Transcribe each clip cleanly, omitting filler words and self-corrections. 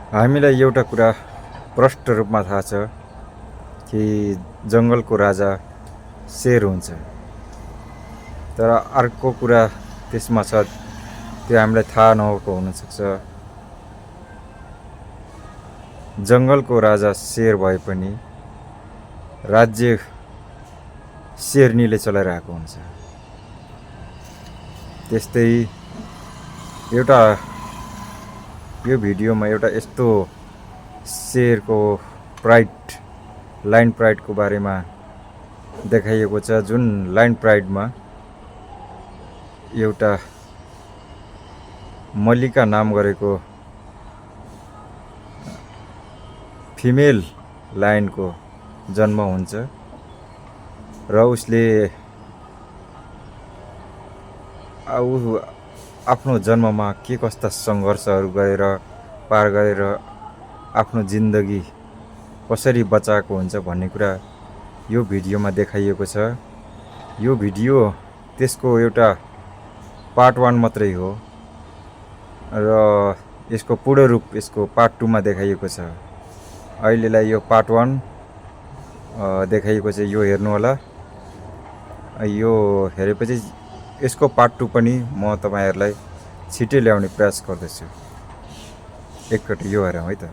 हामीलाई एउटा कुरा प्रष्ट रूपमा थाहा छ कि जङ्गलको राजा शेर हुन्छ, तर अर्को कुरा त्यसमा छ, त्यो हामीलाई थाहा नभएको हुनसक्छ। जङ्गलको राजा शेर भए पनि राज्य शेरनीले चलाइरहेको हुन्छ। त्यस्तै एउटा यो भिडियोमा एउटा यस्तो शेरको लाइन प्राइडको बारेमा देखाइएको छ, जुन लाइन प्राइडमा एउटा मल्लिका नाम गरेको फिमेल लायनको जन्म हुन्छ र उसले आफ्नो जन्ममा के कस्ता सङ्घर्षहरू गरेर पार गरेर आफ्नो जिन्दगी कसरी बचाएको हुन्छ भन्ने कुरा यो भिडियोमा देखाइएको छ। यो भिडियो त्यसको एउटा पार्ट 1 मात्रै हो र यसको पूर्ण रूप यसको पार्ट 2 मा देखाइएको छ। अहिलेलाई यो पार्ट 1 देखाइएको छ, यो हेर्नु होला। यो हेरेपछि यसको पार्ट 2 पनि म तपाईहरुलाई छिटै ल्याउने प्रयास गर्दैछु। एकचोटि यो हेरौँ है त।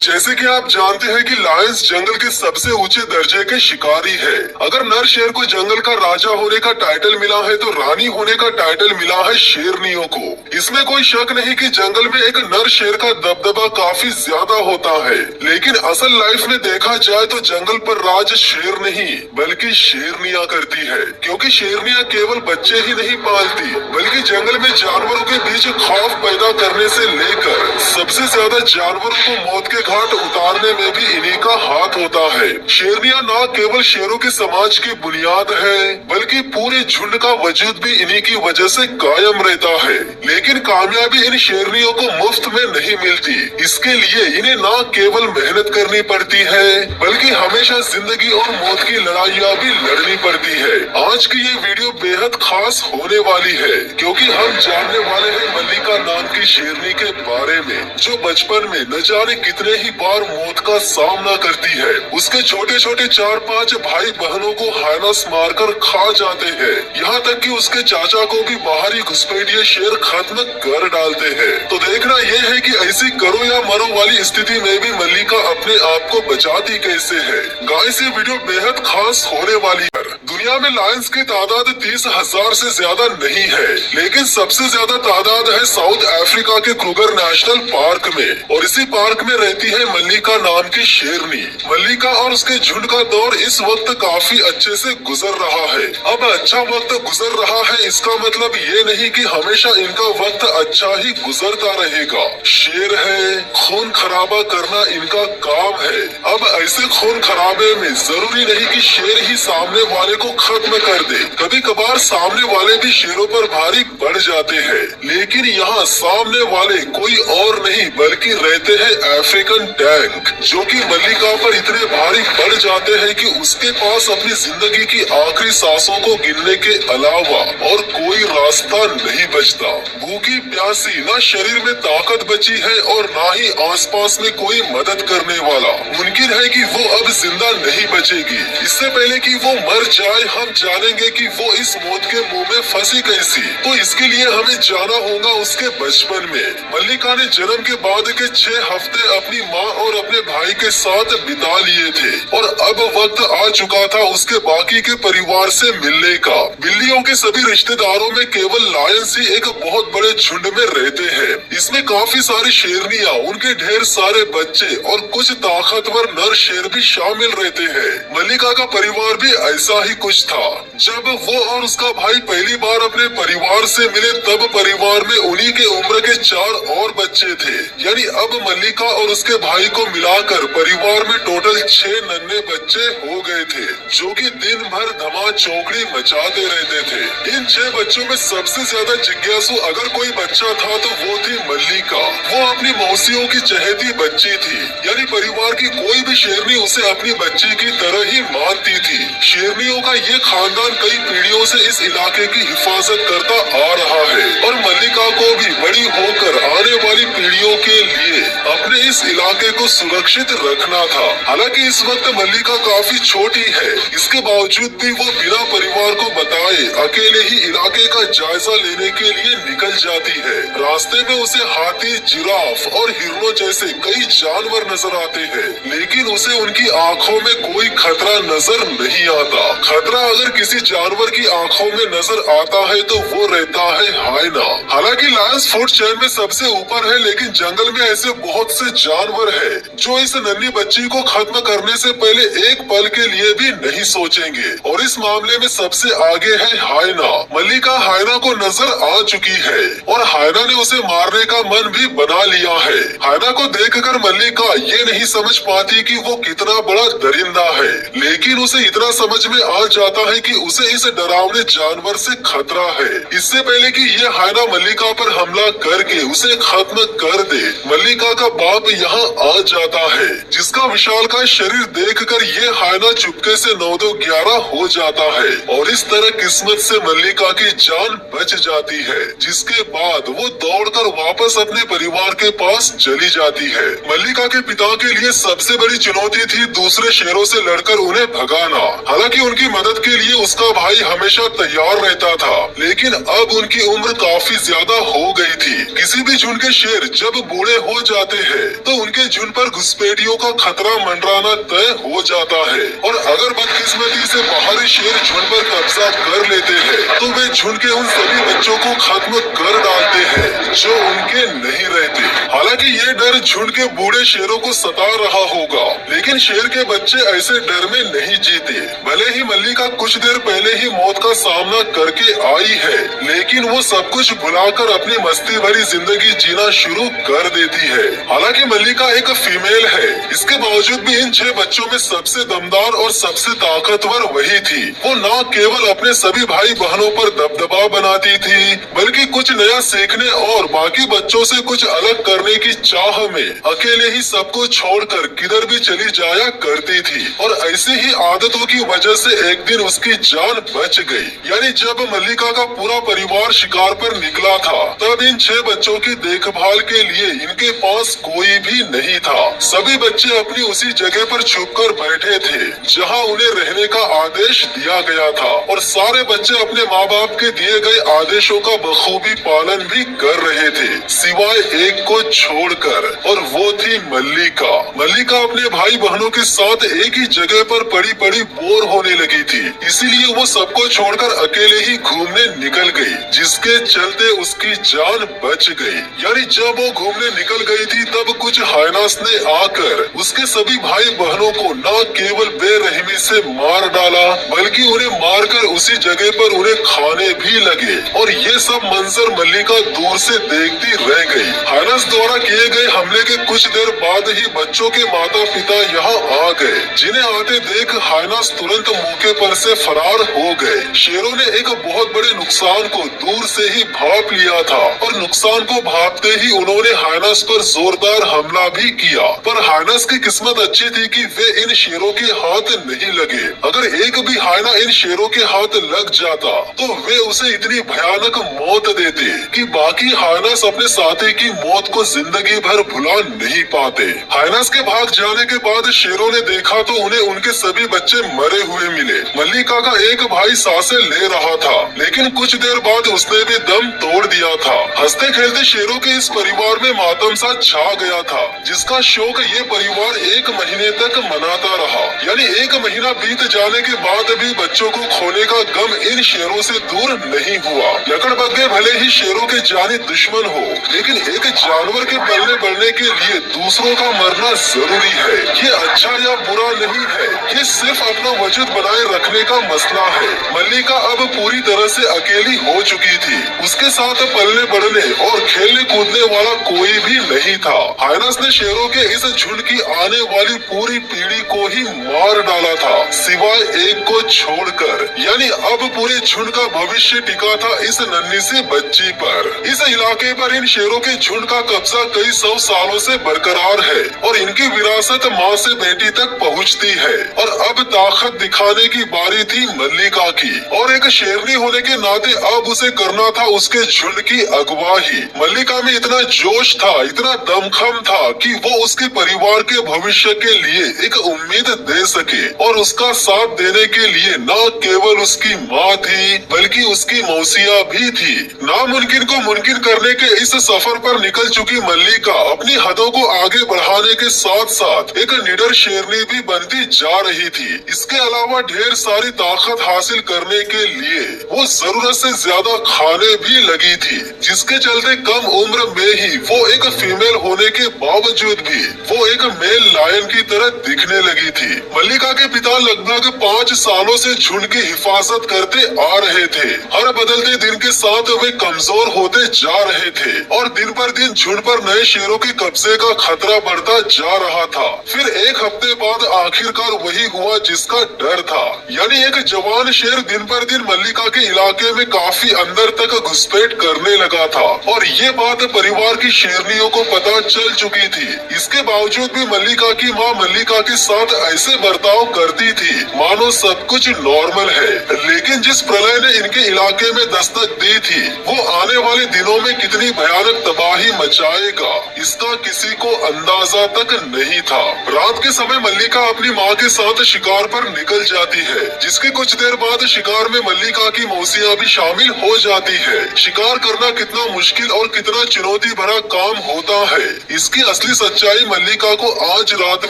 जैसे कि आप जानते हैं कि लायंस जंगल के सबसे ऊंचे दर्जे के शिकारी है। अगर नर शेर को जंगल का राजा होने का टाइटल मिला है तो रानी होने का टाइटल मिला है शेरनियों को। इसमें कोई शक नहीं कि जंगल में एक नर शेर का दबदबा काफी ज्यादा होता है, लेकिन असल लाइफ में देखा जाए तो जंगल पर राज शेर नहीं बल्कि शेरनियाँ करती है, क्योंकि शेरनियाँ केवल बच्चे ही नहीं पालती बल्कि जंगल में जानवरों के बीच खौफ पैदा करने से लेकर सबसे ज्यादा जानवरों को मौत के घाट उतारने में भी इन्हीं का हाथ होता है। शेरनियाँ न केवल शेरों के समाज की बुनियाद है बल्कि पूरे झुंड का वजूद भी इन्हीं की वजह से कायम रहता है। लेकिन कामयाबी इन शेरनियों को मुफ्त में नहीं मिलती, इसके लिए इन्हें न केवल मेहनत करनी पड़ती है बल्कि हमेशा जिंदगी और मौत की लड़ाइयाँ भी लड़नी पड़ती है। आज की ये वीडियो बेहद खास होने वाली है क्योंकि हम जानने वाले हैं मल्लिका नाम की शेरनी के बारे में, जो बचपन में न जाने कितने ही बार मौत का सामना करती है। उसके छोटे छोटे 4-5 भाई बहनों को हाइनस मारकर खा जाते हैं, यहाँ तक कि उसके चाचा को भी बाहरी घुसपैठिए शेर खत्म कर डालते हैं। तो देखना यह है कि ऐसी करो या मरो वाली स्थिति में भी मल्लिका अपने आप को बचाती कैसे है। गाइस, ये वीडियो बेहद खास होने वाली है। दुनिया में लायंस की तादाद 30,000 से ज्यादा नहीं है, लेकिन सबसे ज्यादा तादाद है साउथ अफ्रीका के क्रूगर नेशनल पार्क में, और इसी पार्क में रहती है मल्लिका नाम की शेरनी। मल्लिका और उसके झुंड का दौर इस वक्त काफी अच्छे से गुजर रहा है। अब अच्छा वक्त गुजर रहा है इसका मतलब ये नहीं कि हमेशा इनका वक्त अच्छा ही गुजरता रहेगा। शेर है, खून खराबा करना इनका काम है। अब ऐसे खून खराबे में जरूरी नहीं कि शेर ही सामने वाले को खत्म कर दे, कभी कभार सामने वाले भी शेरों पर भारी पड़ जाते हैं। लेकिन यहाँ सामने वाले कोई और नहीं बल्कि रहते हैं अफ्रीकन टैंक, जो कि मल्लिका पर इतने भारी पड़ जाते हैं कि उसके पास अपनी जिंदगी की आखिरी सांसों को गिनने के अलावा और कोई रास्ता नहीं बचता। भूखी प्यासी, न शरीर में ताकत बची है और न ही आसपास में कोई मदद करने वाला। मुमकिन है कि वो अब जिंदा नहीं बचेगी। इससे पहले कि वो मर जाए हम जानेंगे कि वो इस मौत के मुंह में फंसी कैसी। तो इसके लिए हमें जाना होगा उसके बचपन में। मल्लिका ने जन्म के बाद के 6 हफ्ते अपनी माँ और अपने भाई के साथ बिता लिए थे और अब वक्त आ चुका था उसके बाकी के परिवार से मिलने का। बिल्लियों के सभी रिश्तेदारों में केवल लायंस ही एक बहुत बड़े झुंड में रहते हैं। इसमें काफी सारी शेरनियाँ, उनके ढेर सारे बच्चे और कुछ ताकतवर नर शेर भी शामिल रहते हैं। मल्लिका का परिवार भी ऐसा ही कुछ था। जब वो और उसका भाई पहली बार अपने परिवार से मिले तब परिवार में उन्हीं के उम्र के 4 और बच्चे थे। यानी अब मल्लिका और उसके भाई को मिलाकर परिवार में टोटल 6 नन्हे बच्चे हो गए थे, जो कि दिन भर धमा चौकड़ी मचाते रहते थे। इन 6 बच्चों में सबसे ज्यादा जिज्ञासु अगर कोई बच्चा था तो वो थी मल्लिका। वो अपनी मौसियों की चहेती बच्ची थी, यानी परिवार की कोई भी शेरनी उसे अपनी बच्ची की तरह ही मानती थी। शेरनियों का ये खानदान कई पीढ़ियों से इस इलाके की हिफाजत करता आ रहा है और मल्लिका को भी बड़ी होकर आने वाली पीढ़ियों के लिए अपने इस इलाके को सुरक्षित रखना था। हालांकि इस वक्त मल्लिका काफी छोटी है, इसके बावजूद भी वो बिना परिवार को बताए अकेले ही इलाके का जायजा लेने के लिए निकल जाती है। रास्ते में उसे हाथी, जिराफ और हिरणों जैसे कई जानवर नजर आते हैं, लेकिन उसे उनकी आंखों में कोई खतरा नजर नहीं आता। खतरा अगर किसी जानवर की आंखों में नजर आता है तो वो रहता है हायना। हालांकि लायंस फूड चेन में सबसे ऊपर है, लेकिन जंगल में ऐसे बहुत से जानवर हैं जो इस नन्ही बच्ची को खत्म करने से पहले एक पल के लिए भी नहीं सोचेंगे। और इस मामले में सबसे आगे है हायना। मल्लिका हायना को नजर आ चुकी है और हायना ने उसे मारने का मन भी बना लिया है। हायना को देखकर मल्लिका ये नहीं समझ पाती कि वो कितना बड़ा दरिंदा है, लेकिन उसे इतना समझ में आ जाता है कि उसे इस डरावने जानवर से खतरा है। इससे पहले कि ये हायना मल्लिका पर हमला करके उसे खत्म कर दे, मल्लिका का बाप यहाँ आ जाता है, जिसका विशालकाय शरीर देखकर ये हायना चुपके से 9-2-11 हो जाता है और इस तरह किस्मत से मल्लिका की जान बच जाती है, जिसके बाद वो दौड़कर वापस अपने परिवार के पास चली जाती है। मल्लिका के पिता के लिए सबसे बड़ी चुनौती थी दूसरे शेरों से लड़कर उन्हें भगाना। हालांकि उनकी मदद के लिए उसका भाई हमेशा तैयार रहता था, लेकिन अब उनकी उम्र काफी ज्यादा हो गई थी। किसी भी झुंड के शेर जब बूढ़े हो जाते हैं तो उनके झुंड पर घुसपैठियों का खतरा मंडराना तय हो जाता है, और अगर बदकिस्मती से बाहरी शेर झुंड पर कब्जा कर लेते हैं तो वे झुंड के उन सभी बच्चों को खत्म कर डालते हैं जो उनके नहीं रहते। हालांकि ये डर झुंड के बूढ़े शेरों को सता रहा होगा, लेकिन शेर के बच्चे ऐसे डर में नहीं जीते। भले ही मल्लिका कुछ देर पहले ही मौत का सामना करके आई है, लेकिन वो सब कुछ भुलाकर अपनी मस्ती भरी जिंदगी जीना शुरू कर देती है। हालांकि मल्लिका एक फीमेल है, इसके बावजूद भी इन 6 बच्चों में सबसे दमदार और सबसे ताकतवर वही थी। वो न केवल अपने सभी भाई बहनों पर दबदबा बनाती थी, बल्कि कुछ नया सीखने और बाकी बच्चों से कुछ अलग करने की चाह में अकेले ही सबको छोड़कर किधर भी चली जाया करती थी। और ऐसी ही आदतों की वजह से एक दिन उसकी जान बच गई। यानी जब मल्लिका का पूरा परिवार शिकार पर निकला था, तब इन 6 बच्चों की देखभाल के लिए इनके पास कोई भी नहीं था। सभी बच्चे अपनी उसी जगह पर छुपकर बैठे थे जहां उन्हें रहने का आदेश दिया गया था, और सारे बच्चे अपने माँ बाप के दिए गए आदेशों का बखूबी पालन भी कर रहे थे, सिवाय एक को छोड़कर, और वो थी मल्लिका। मल्लिका अपने भाई बहनों के साथ एक ही जगह पर पड़ी पड़ी बोर होने लगी थी, इसीलिए वो सबको छोड़कर अकेले ही घूमने निकल गई, जिसके चलते उसकी जान बच गई। यानी जब वो घूमने निकल गई थी तब कुछ हायनास ने आकर उसके सभी भाई बहनों को न केवल बेरहमी से मार डाला, बल्कि उन्हें मारकर उसी जगह पर उन्हें खाने भी लगे। और ये सब मंजर मल्लिका दूर से देखती रह गई। हायनास द्वारा किए गए हमले के कुछ देर बाद ही बच्चों के माता पिता यहाँ आ गए, जिन्हें आते देख हायनास तुरंत मौके पर से फरार हो गए। शेरों ने एक बहुत बड़े नुकसान को दूर से ही भांप लिया था, और नुकसान को भांपते ही उन्होंने हायनास पर जोरदार हमला भी किया। पर हायनास की किस्मत अच्छी थी कि वे इन शेरों के हाथ नहीं लगे। अगर एक भी हायना इन शेरों के हाथ लग जाता तो वे उसे इतनी भयानक मौत देते कि बाकी हायनास अपने साथी की मौत को जिंदगी भर भुला नहीं पाते। हायनास के भाग जाने के बाद शेरों ने देखा तो उन्हें उनके सभी बच्चे मरे हुए मिले। मल्लिका का एक भाई सांसें ले रहा था, लेकिन कुछ देर बाद उसने भी दम तोड़ दिया था। हंसते खेलते शेरों के इस परिवार में मातम सा छा गया था, जिसका शोक ये परिवार 1 महीने तक मनाता रहा। यानी 1 महीना बीत जाने के बाद भी बच्चों को खोने का गम इन शेरों से दूर नहीं हुआ। लकड़बग्घे भले ही शेरों के जानी दुश्मन हो, लेकिन एक जानवर के पलने बढ़ने के लिए दूसरों का मरना जरूरी है। ये अच्छा या बुरा नहीं है, ये सिर्फ अपना वजूद बनाए रखने का मसला है। मल्लिका अब पूरी तरह से अकेली हो चुकी थी। उसके साथ पलने बढ़ने और खेलने कूदने वाला कोई भी नहीं था। हायनास ने शेरों के इस झुंड की आने वाली पूरी पीढ़ी को ही मार डाला था, सिवाय एक को छोड़कर। यानी अब पूरे झुंड का भविष्य टिका था इस नन्ही सी बच्ची पर। इस इलाके पर इन शेरों के झुंड का कब्जा कई 100 सालों से बरकरार है, और इनकी विरासत माँ से बेटी तक पहुँचती है। और अब ताकत दिखाने की बारी थी मल्लिका की, और एक शेरनी होने के नाते अब उसे करना था उसके झुंड की अगुवाही। मल्लिका मल्लिका में इतना जोश था, इतना दमखम था कि वो उसके परिवार के भविष्य के लिए एक उम्मीद दे सके। और उसका साथ देने के लिए न केवल उसकी माँ थी बल्कि उसकी मौसिया भी थी। नामुमकिन को मुमकिन करने के इस सफर पर निकल चुकी मल्लिका अपनी हदों को आगे बढ़ाने के साथ साथ एक निडर शेरनी भी बनती जा रही थी। इसके अलावा ढेर सारी ताकत हासिल करने के लिए वो जरूरत से ज्यादा खाने भी लगी थी, जिसके चलते कम उम्र में ही वो एक फीमेल होने के बावजूद भी वो एक मेल लायन की तरह दिखने लगी थी। मल्लिका के पिता लगभग 5 सालों से झुंड की हिफाजत करते आ रहे थे। हर बदलते दिन के साथ वे कमजोर होते जा रहे थे और दिन पर दिन झुंड पर नए शेरों के कब्जे का खतरा बढ़ता जा रहा था। फिर एक हफ्ते बाद आखिरकार वही हुआ जिसका डर था, यानी एक जवान शेर दिन पर दिन मल्लिका के इलाके में काफी अंदर तक घुसपैठ करने लगा था और ये बात परिवार की शेरनियों को पता चल चुकी थी। इसके बावजूद भी मल्लिका की माँ मल्लिका के साथ ऐसे बर्ताव करती थी मानो सब कुछ नॉर्मल है। लेकिन जिस प्रलय ने इनके इलाके में दस्तक दी थी वो आने वाले दिनों में कितनी भयानक तबाही मचाएगा इसका किसी को अंदाजा तक नहीं था। रात के समय मल्लिका अपनी माँ के साथ शिकार पर निकल जाती है, जिसके कुछ देर बाद शिकार में मल्लिका की मौसिया भी शामिल हो जाती है। शिकार करना कितना मुश्किल और कितना चुनौती भरा काम होता है, इसकी असली सच्चाई मल्लिका को आज रात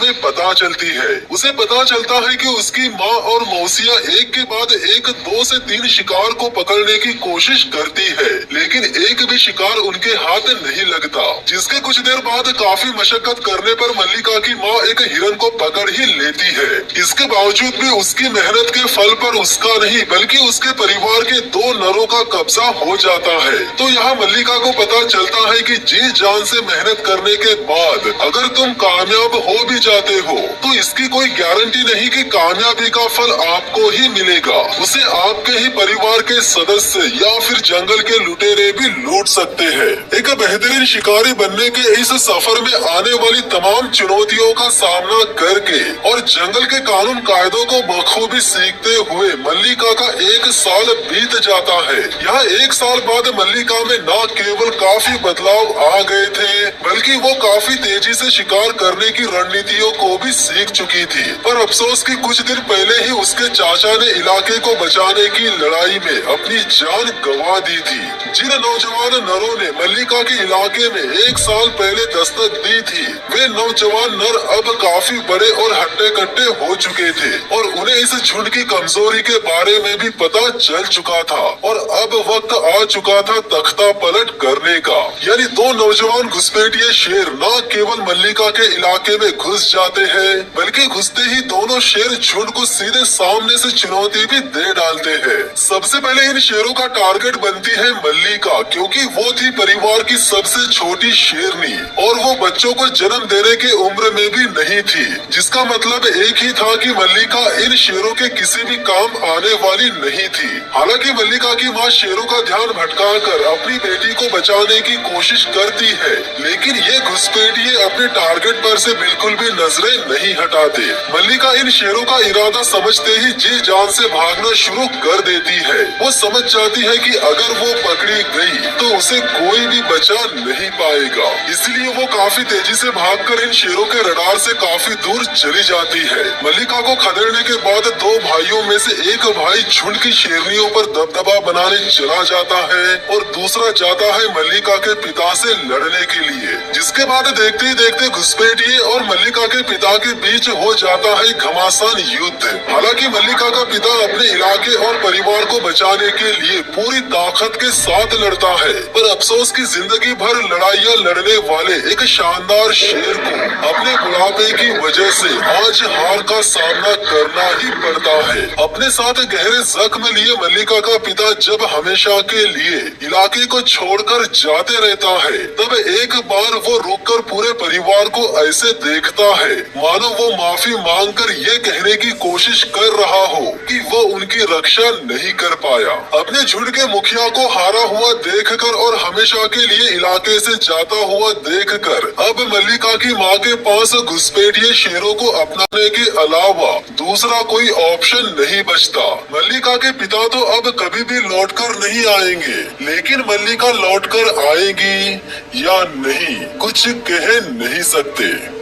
में पता चलती है। उसे पता चलता है कि उसकी माँ और मौसिया एक के बाद एक 2 से 3 शिकार को पकड़ने की कोशिश करती है, लेकिन एक भी शिकार उनके हाथ नहीं लगता। जिसके कुछ देर बाद काफी मशक्कत करने पर मल्लिका की माँ एक हिरन को पकड़ ही लेती है। इसके बावजूद भी उसकी मेहनत के फल पर उसका नहीं बल्कि उसके परिवार के 2 नरों का कब्जा हो जाता है। तो यहाँ मल्लिका को पता चलता है कि जी जान से मेहनत करने के बाद अगर तुम कामयाब हो भी जाते हो तो इसकी कोई गारंटी नहीं कि कामयाबी का फल आपको ही मिलेगा। उसे आपके ही परिवार के सदस्य या फिर जंगल के लुटेरे भी लूट सकते हैं। एक बेहतरीन शिकारी बनने के इस सफर में आने वाली तमाम चुनौतियों का सामना करके और जंगल के कानून कायदों को बखूबी सीखते हुए मल्लिका का 1 साल बीत जाता है। यहाँ 1 साल बाद मल्लिका में न केवल काफी बदलाव आ गए थे बल्कि वो काफी तेजी से शिकार करने की रणनीतियों को भी सीख चुकी थी। पर अफसोस कि कुछ दिन पहले ही उसके चाचा ने इलाके को बचाने की लड़ाई में अपनी जान गंवा दी थी। जिन नौजवान नरों ने मल्लिका के इलाके में 1 साल पहले दस्तक दी थी वे नौजवान नर अब काफी बड़े और हट्टे कट्टे हो चुके थे और उन्हें इस झुंड की कमजोरी के बारे में भी पता चल चुका था और अब वक्त आ चुका था तख्ता पलट करने का। यानी 2 नौजवान घुसपैठिए शेर न केवल मल्लिका के इलाके में घुस जाते हैं बल्कि घुसते ही दोनों शेर झुंड को सीधे सामने से चुनौती भी दे डालते हैं। सबसे पहले इन शेरों का टारगेट बनती है मल्लिका, क्योंकि वो थी परिवार की सबसे छोटी शेरनी और वो बच्चों को जन्म देने की उम्र में भी नहीं थी, जिसका मतलब एक ही था कि मल्लिका इन शेरों के किसी भी काम आने वाली नहीं थी। हालांकि मल्लिका की माँ शेरों का ध्यान भटकाकर अपनी बेटी को बचाने की कोशिश करती है, लेकिन ये घुसपैठिए अपने टारगेट पर से बिल्कुल भी नजरें नहीं हटाते। मल्लिका इन शेरों का इरादा समझते ही जी जान से भागना शुरू कर देती है। वो समझ जाती है कि अगर वो पकड़ी गई तो उसे कोई भी बचा नहीं पाएगा, इसलिए वो काफी तेजी से भागकर इन शेरों के रडार से काफी दूर चली जाती है। मल्लिका को खदेड़ने के बाद 2 भाइयों में से एक भाई झुंड की शेरनियों पर दबदबा बनाने चला जाता है और दूसरा जाता है मल्लिका के पिता से लड़ने के लिए, जिसके बाद देखते ही देखते घुसपैठिए और मल्लिका के पिता के बीच हो जाता है घमासान युद्ध। हालांकि मल्लिका का पिता अपने इलाके और परिवार को बचाने के लिए पूरी ताकत के साथ लड़ता है, पर अफसोस की जिंदगी भर लड़ाइयाँ लड़ने वाले एक शानदार शेर को अपने बुढ़ापे की वजह से आज हार का सामना करना ही पड़ता है। अपने साथ गहरे जख्म लिए मल्लिका का पिता जब हमेशा के लिए इलाके को छोड़कर जाते रहता है तब एक बार वो रुककर पूरे परिवार को ऐसे देखता है मानो वो माफी मांगकर ये कहने की कोशिश कर रहा हो कि वो उनकी रक्षा नहीं कर पाया। अपने झुंड के मुखिया को हारा हुआ देखकर और हमेशा के लिए इलाके से जाता हुआ देखकर अब मल्लिका की माँ के पास घुसपैठिए शेरों को अपनाने के अलावा दूसरा कोई ऑप्शन नहीं बचता। मल्लिका के पिता तो अब कभी भी लौटकर नहीं आएंगे, लेकिन मल्लिका लौटकर आएंगी या नहीं कुछ कह नहीं सकते।